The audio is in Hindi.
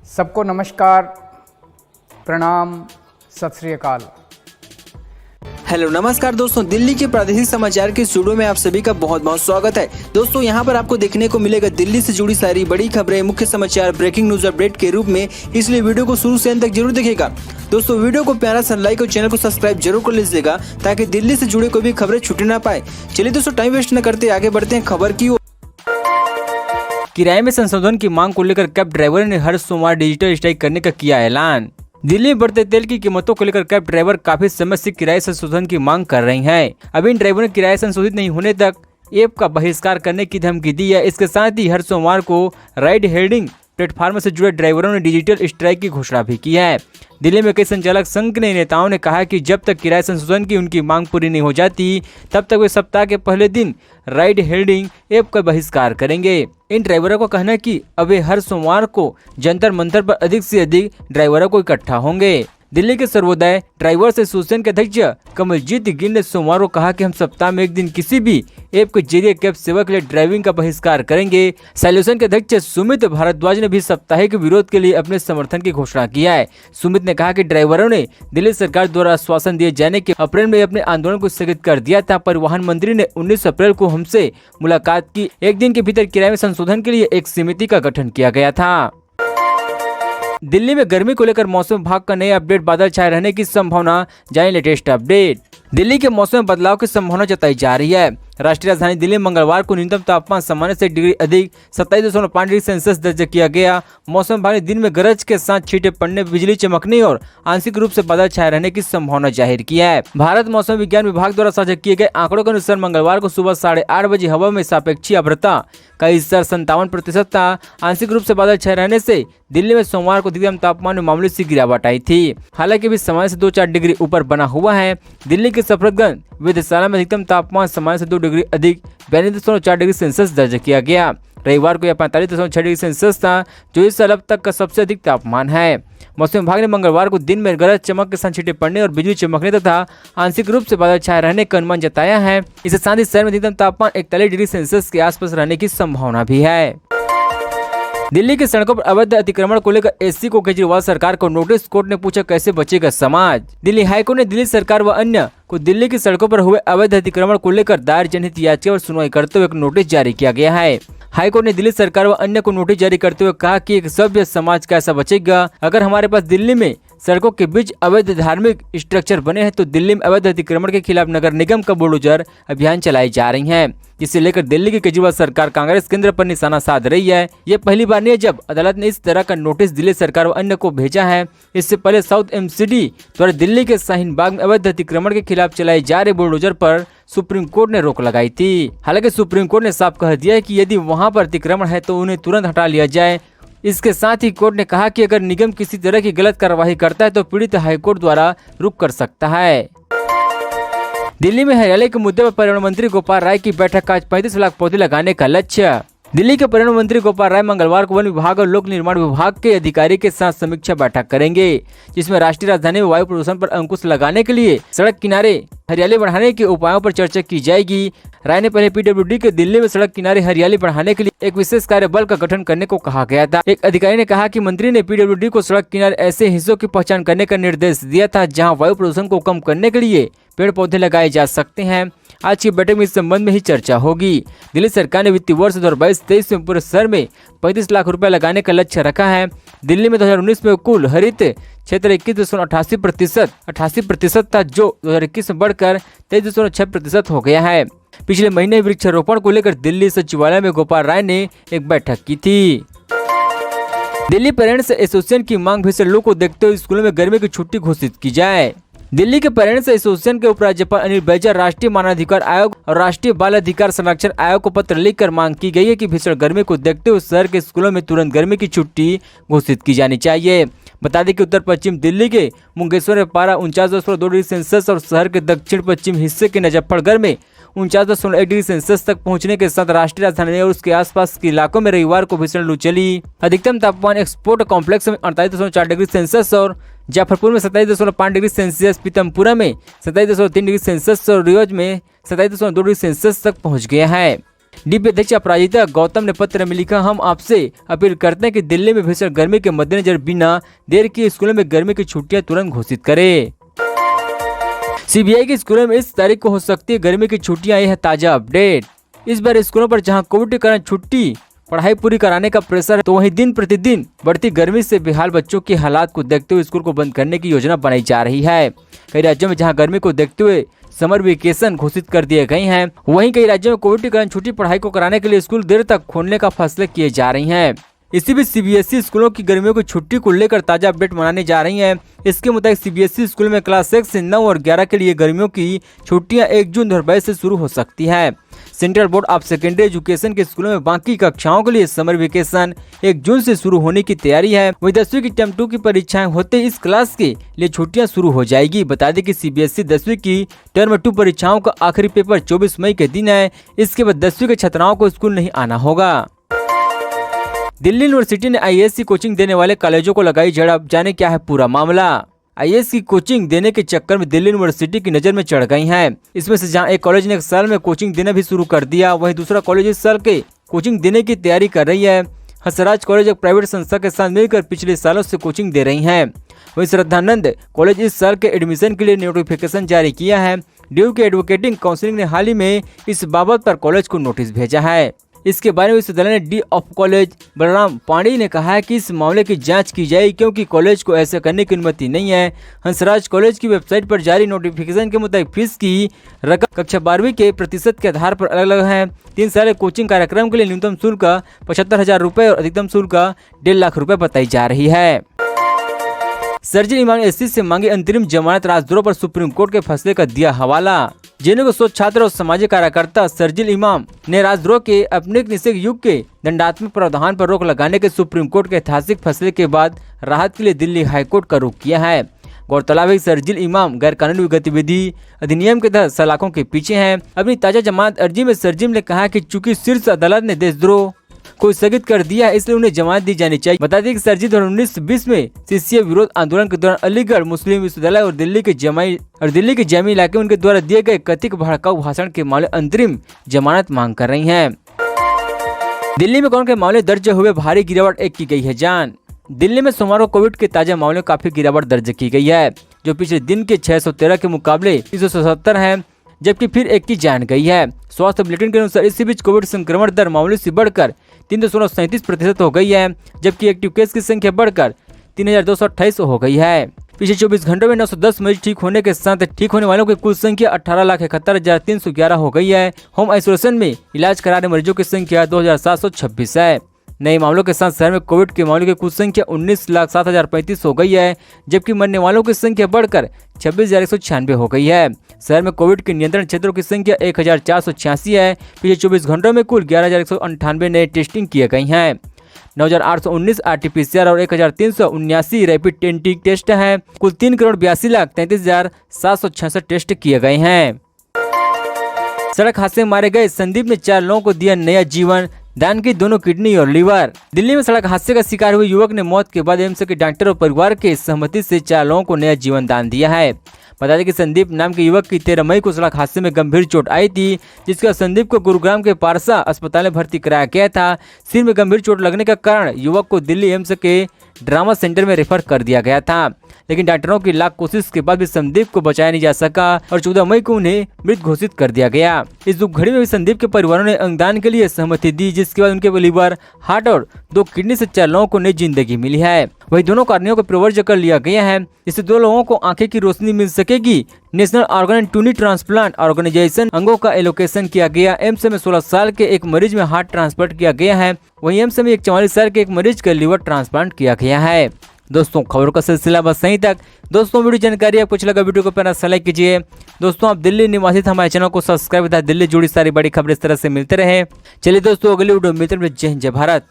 सबको नमस्कार, प्रणाम, सत श्री अकाल। हेलो नमस्कार दोस्तों, दिल्ली के प्रादेशिक समाचार के स्टूडियो में आप सभी का बहुत बहुत स्वागत है। दोस्तों यहाँ पर आपको देखने को मिलेगा दिल्ली से जुड़ी सारी बड़ी खबरें, मुख्य समाचार, ब्रेकिंग न्यूज अपडेट के रूप में, इसलिए वीडियो को शुरू से अंत तक जरूर देखिएगा। दोस्तों वीडियो को प्यारा सा लाइक और चैनल को सब्सक्राइब जरूर कर लीजिएगा ताकि दिल्ली से जुड़े कोई भी खबरें छूटे ना पाए। चलिए दोस्तों टाइम वेस्ट न करते आगे बढ़ते हैं खबर की ओर। किराए में संशोधन की मांग को लेकर कैब ड्राइवरों ने हर सोमवार डिजिटल स्ट्राइक करने का किया ऐलान। दिल्ली में बढ़ते तेल की कीमतों को लेकर कैब ड्राइवर काफी समय से किराए संशोधन की मांग कर रहे हैं। अभी इन ड्राइवरों ने किराया संशोधित नहीं होने तक ऐप का बहिष्कार करने की धमकी दी है। इसके साथ ही हर सोमवार को राइड हेल्डिंग प्लेटफार्म से जुड़े ड्राइवरों ने डिजिटल स्ट्राइक की घोषणा भी की है। दिल्ली में कई संचालक संघ के नेताओं ने कहा कि जब तक किराए संशोधन की उनकी मांग पूरी नहीं हो जाती तब तक वे सप्ताह के पहले दिन राइड हेल्डिंग ऐप का बहिष्कार करेंगे। इन ड्राइवरों का कहना है कि अब वे हर सोमवार को जंतर मंतर पर अधिक से अधिक ड्राइवरों को इकट्ठा होंगे। दिल्ली के सर्वोदय ड्राइवर्स एसोसिएशन के अध्यक्ष कमलजीत गिल ने सोमवार को कहा कि हम सप्ताह में एक दिन किसी भी ऐप के जरिए कैब सेवा के लिए ड्राइविंग का बहिष्कार करेंगे। सॉल्यूशन के अध्यक्ष सुमित भारद्वाज ने भी साप्ताहिक विरोध के लिए अपने समर्थन की घोषणा किया है। सुमित ने कहा कि ड्राइवरों ने दिल्ली सरकार द्वारा आश्वासन दिए जाने के अप्रैल में अपने आंदोलन को स्थगित कर दिया था। परिवहन मंत्री ने 19 अप्रैल को हमसे मुलाकात की। एक दिन के भीतर किराए में संशोधन के लिए एक समिति का गठन किया गया था। दिल्ली में गर्मी को लेकर मौसम विभाग का नया अपडेट, बादल छाए रहने की संभावना, जाने लेटेस्ट अपडेट। दिल्ली के मौसम में बदलाव की संभावना जताई जा रही है। राष्ट्रीय राजधानी दिल्ली में मंगलवार को न्यूनतम तापमान सामान्य से 1 डिग्री अधिक 27.5 डिग्री सेल्सियस दर्ज किया गया। मौसम विभाग ने दिन में गरज के साथ छींटे पड़ने, बिजली चमकने और आंशिक रूप से बादल छाए रहने की संभावना जाहिर की है। भारत मौसम विज्ञान विभाग द्वारा साझा किए गए आंकड़ों के अनुसार मंगलवार को सुबह 8:30 बजे हवा में सापेक्षिक आर्द्रता का स्तर 57% था। आंशिक रूप से बादल छाए रहने से दिल्ली में सोमवार को अधिकतम तापमान में मामूली सी गिरावट आई थी। हालांकि भी सामान्य से 2-4 डिग्री ऊपर बना हुआ है। दिल्ली के सफदरजंग वेधशाला में अधिकतम तापमान सामान्य से 2 डिग्री अधिक 42.4 डिग्री सेल्सियस दर्ज किया गया। रविवार को यह 45.6 डिग्री सेल्सियस था, जो इस साल अब तक का सबसे अधिक तापमान है। मौसम विभाग ने मंगलवार को दिन में गरज चमक के साथ छींटे पड़ने और बिजली चमकने तथा आंशिक रूप से बादल छाए रहने का अनुमान जताया है। इसके साथ ही शहर में अधिकतम तापमान 41 डिग्री सेल्सियस के आसपास रहने की संभावना भी है। दिल्ली की सड़कों पर अवैध अतिक्रमण को लेकर एससी को केजरीवाल सरकार को नोटिस, कोर्ट ने पूछा कैसे बचेगा समाज। दिल्ली हाईकोर्ट ने दिल्ली सरकार व अन्य को दिल्ली की सड़कों पर हुए अवैध अतिक्रमण को लेकर दायर जनहित याचिका पर सुनवाई करते हुए एक नोटिस जारी किया गया है। हाईकोर्ट ने दिल्ली सरकार व अन्य को नोटिस जारी करते हुए कहा कि एक सभ्य समाज कैसा बचेगा अगर हमारे पास दिल्ली में सड़कों के बीच अवैध धार्मिक स्ट्रक्चर बने हैं। तो दिल्ली में अवैध अतिक्रमण के खिलाफ नगर निगम का बुलडोजर अभियान चलाई जा रही है, जिसे लेकर दिल्ली की केजरीवाल सरकार कांग्रेस केंद्र पर निशाना साध रही है। ये पहली बार नहीं है जब अदालत ने इस तरह का नोटिस दिल्ली सरकार व अन्य को भेजा है। इससे पहले साउथ एमसीडी द्वारा दिल्ली के शाहीन बाग में अवैध अतिक्रमण के खिलाफ चलाए जा रहे बुलडोजर पर सुप्रीम कोर्ट ने रोक लगाई थी। हालांकि सुप्रीम कोर्ट ने साफ कह दिया है कि यदि वहां पर अतिक्रमण है तो उन्हें तुरंत हटा लिया जाए। इसके साथ ही कोर्ट ने कहा कि अगर निगम किसी तरह की गलत कार्रवाई करता है तो पीड़ित हाईकोर्ट द्वारा रुक कर सकता है। दिल्ली में हरियाली के मुद्दे पर पर्यावरण मंत्री गोपाल राय की बैठक का आज 35 लाख पौधे लगाने का लक्ष्य। दिल्ली के पर्यावरण मंत्री गोपाल राय मंगलवार को वन विभाग और लोक निर्माण विभाग के अधिकारी के साथ समीक्षा बैठक करेंगे, जिसमें राष्ट्रीय राजधानी में वायु प्रदूषण पर अंकुश लगाने के लिए सड़क किनारे हरियाली बढ़ाने के उपायों पर चर्चा की जाएगी। राय ने पहले पीडब्ल्यूडी के दिल्ली में सड़क किनारे हरियाली बढ़ाने के लिए एक विशेष कार्य बल का गठन करने को कहा गया था। एक अधिकारी ने कहा कि मंत्री ने पीडब्ल्यूडी को सड़क किनारे ऐसे हिस्सों की पहचान करने का निर्देश दिया था जहां वायु प्रदूषण को कम करने के लिए पेड़ पौधे लगाए जा सकते हैं। आज की बैठक में इस संबंध में ही चर्चा होगी। दिल्ली सरकार ने वित्तीय वर्ष 2022-23 में पूरे शहर में 35 लाख रुपए लगाने का लक्ष्य रखा है। दिल्ली में 2019 में कुल हरित क्षेत्र 21.88% था, जो 2021 में बढ़कर 23.6% हो गया है। पिछले महीने वृक्षारोपण को लेकर दिल्ली सचिवालय में गोपाल राय ने एक बैठक की थी। दिल्ली पेरेंट्स एसोसिएशन की मांग भीषण लू को देखते हुए स्कूलों में गर्मी की छुट्टी घोषित की जाए। दिल्ली के पेरेंट्स एसोसिएशन के उपराज्यपाल अनिल बैजल, राष्ट्रीय मानवाधिकार आयोग और राष्ट्रीय बाल अधिकार संरक्षण आयोग को पत्र लिखकर मांग की गई है कि भीषण गर्मी को देखते हुए शहर के स्कूलों में तुरंत गर्मी की छुट्टी घोषित की जानी चाहिए। बता दें कि उत्तर पश्चिम दिल्ली के मुंगेश्वर में पारा 49.2 डिग्री सेल्सियस और शहर के दक्षिण पश्चिम हिस्से के मुजफ्फरगढ़ में 49.1 डिग्री सेल्सियस तक पहुंचने के साथ राष्ट्रीय राजधानी और उसके आसपास के इलाकों में रविवार को भीषण लू चली। अधिकतम तापमान एक्सपोर्ट कॉम्प्लेक्स में 48.4 डिग्री सेल्सियस और जाफरपुर में 27.5 डिग्री सेल्सियस, पीतमपुरा में 27.3 डिग्री सेल्सियस और रियोज में 27.2 डिग्री सेल्सियस तक पहुंच गया है। डीपी अध्यक्ष अपराजिता गौतम ने पत्र में लिखा, हम आपसे अपील करते हैं कि दिल्ली में भीषण गर्मी के मद्देनजर बिना देर किए स्कूलों में गर्मी की छुट्टियां तुरंत घोषित करें। सीबीआई के स्कूलों में इस तारीख को हो सकती है गर्मी की छुट्टियां। यह है ताजा अपडेट। इस बार स्कूलों पर जहां कोविड के कारण छुट्टी पढ़ाई पूरी कराने का प्रेशर है, तो वहीं दिन प्रतिदिन बढ़ती गर्मी से बेहाल बच्चों के हालात को देखते हुए स्कूल को बंद करने की योजना बनाई जा रही है। कई राज्यों में जहां गर्मी को देखते हुए समर वेकेशन घोषित कर दिए गए हैं, वहीं कई राज्यों में कोविड के कारण छुट्टी पढ़ाई को कराने के लिए स्कूल देर तक खोलने का फैसले किए जा रही हैं। इसी बीच सीबीएसई स्कूलों की गर्मियों की छुट्टी को लेकर ताजा अपडेट मनाने जा रही है। इसके मुताबिक सीबीएसई स्कूल में क्लास 1 से 9 और 11 के लिए गर्मियों की छुट्टियां 1 जून 2022 से शुरू हो सकती है। Central board of secondary education के स्कूलों में बाकी कक्षाओं के लिए समर वेकेशन 1 जून से शुरू होने की तैयारी है। वहीं 10वीं की टर्म 2 की परीक्षाएं होते इस क्लास के लिए छुट्टियां शुरू हो जाएगी। बता दें कि सीबीएसई 10वीं की टर्म 2 परीक्षाओं का आखिरी पेपर 24 मई के दिन है। इसके बाद 10वीं के छात्राओं को स्कूल नहीं आना होगा। दिल्ली यूनिवर्सिटी ने आईएएस की कोचिंग देने वाले कॉलेजों को लगाई जड़। अब जाने क्या है पूरा मामला। आईएएस की कोचिंग देने के चक्कर में दिल्ली यूनिवर्सिटी की नजर में चढ़ गई हैं। इसमें से जहां एक कॉलेज ने 1 साल में कोचिंग देना भी शुरू कर दिया, वहीं दूसरा कॉलेज इस साल के कोचिंग देने की तैयारी कर रही है। हंसराज कॉलेज एक प्राइवेट संस्था के साथ मिलकर पिछले सालों से कोचिंग दे रही है। वहीं श्रद्धानंद कॉलेज इस साल के एडमिशन के लिए नोटिफिकेशन जारी किया है। ड्यू के एडवोकेटिंग काउंसिल ने हाल ही में इस बाबत पर कॉलेज को नोटिस भेजा है। इसके बारे में विश्वविद्यालय ने dean of college Balram Pandey ने कहा है कि इस मामले की जांच की जाए, क्योंकि कॉलेज को ऐसा करने की अनुमति नहीं है। हंसराज कॉलेज की वेबसाइट पर जारी नोटिफिकेशन के मुताबिक फीस की रकम कक्षा 12वीं के प्रतिशत के आधार पर अलग अलग है। 3 साल के कोचिंग कार्यक्रम के लिए न्यूनतम शुल्क 75,000 रुपए और अधिकतम शुल्क 1.5 लाख रुपए बताई जा रही है। सर्जिल इमाम ने एससी से मांगी अंतरिम जमानत। राजद्रोह पर सुप्रीम कोर्ट के फैसले का दिया हवाला। जेएनयू के शोध छात्र और सामाजिक कार्यकर्ता सर्जिल इमाम ने राजद्रोह के अपने निषेध युग के दंडात्मक प्रावधान पर रोक लगाने के सुप्रीम कोर्ट के ऐतिहासिक फैसले के बाद राहत के लिए दिल्ली हाईकोर्ट का रुख किया है। गौरतलब है सर्जिल इमाम गैर कानूनी गतिविधि अधिनियम के तहत सलाखों के पीछे हैं। अपनी ताजा जमानत अर्जी में सर्जिल ने कहा कि चूंकि शीर्ष अदालत ने देशद्रोह को स्थगित कर दिया है, इसलिए उन्हें जमानत दी जानी चाहिए। बता दें कि सर्जिल 2019-20 में सीसीए विरोध आंदोलन के दौरान अलीगढ़ मुस्लिम विश्वविद्यालय और दिल्ली के जमी इलाके उनके द्वारा दिए गए कथित भड़काऊ भाषण के मामले अंतरिम जमानत मांग कर रही हैं। दिल्ली में कोरोना के मामले दर्ज हुए भारी गिरावट, 1 की गई है जान। दिल्ली में सोमवार को कोविड के ताजा मामलों में काफी गिरावट दर्ज की गई है, जो पिछले दिन के 613 के मुकाबले 377 है, जबकि फिर 1 की जान गई है। स्वास्थ्य बुलेटिन के अनुसार इसी बीच कोविड संक्रमण दर मामूली से बढ़कर 3.37% हो गई है, जबकि एक्टिव केस की संख्या बढ़कर 3,228 हो गई है। पिछले 24 घंटों में 910 मरीज ठीक होने के साथ ठीक होने वालों की कुल संख्या 18,71,311 हो गई है। होम आइसोलेशन में इलाज करा रहे मरीजों की संख्या 2,726 है। नए मामलों के साथ शहर में कोविड के मामलों की कुल संख्या 19,07,035 हो गई है, जबकि मरने वालों की संख्या बढ़कर 26,196 हो गई है। शहर में कोविड के नियंत्रण क्षेत्रों की संख्या 1,486 है। पिछले 24 घंटों में कुल 11,198 नए टेस्टिंग किए गए हैं। 9,819 आरटीपीसीआर और 1,379 रैपिड एंटीजन टेस्ट हैं। कुल 3,82,33,766 टेस्ट किए गए हैं। सड़क हादसे में मारे गए संदीप ने 4 लोगों को दिया नया जीवन, दान की दोनों किडनी और लीवर। दिल्ली में सड़क हादसे का शिकार हुए युवक ने मौत के बाद एम्स के डॉक्टर और परिवार के सहमति से 4 लोगों को नया जीवन दान दिया है। बता दें कि संदीप नाम के युवक की 13 मई को सड़क हादसे में गंभीर चोट आई थी, जिसका संदीप को गुरुग्राम के पारसा अस्पताल में भर्ती कराया गया था। सिर में गंभीर चोट लगने का कारण युवक को दिल्ली एम्स के ड्रामा सेंटर में रेफर कर दिया गया था, लेकिन डॉक्टरों की लाख कोशिश के बाद भी संदीप को बचाया नहीं जा सका और 14 मई को उन्हें मृत घोषित कर दिया गया। इस दुख घड़ी में भी संदीप के परिवारों ने अंगदान के लिए सहमति दी, जिसके बाद उनके लीवर, हार्ट और 2 किडनी से 4 लोगों को नई जिंदगी मिली है। वही दोनों कार्यों को प्रवर्ज कर लिया गया है। इससे 2 लोगों को आंखें की रोशनी मिल सकेगी। National organ and kidney transplant organisation अंगों का एलोकेशन किया गया। एम्स में 16 साल के एक मरीज में हार्ट ट्रांसप्लांट किया गया है। वहीं एम्स में एक 44 साल के एक मरीज का लीवर ट्रांसप्लांट किया गया है। दोस्तों खबरों का सिलसिला बस यहीं तक। दोस्तों वीडियो जानकारी आपको अच्छा लगा, वीडियो को प्यारा सा लाइक कीजिए। दोस्तों आप दिल्ली निवासी हमारे चैनल को सब्सक्राइब, दिल्ली जुड़ी सारी बड़ी खबरें इस तरह से मिलते रहे। चलिए दोस्तों अगली वीडियो मिलते हैं। जय हिंद, जय भारत।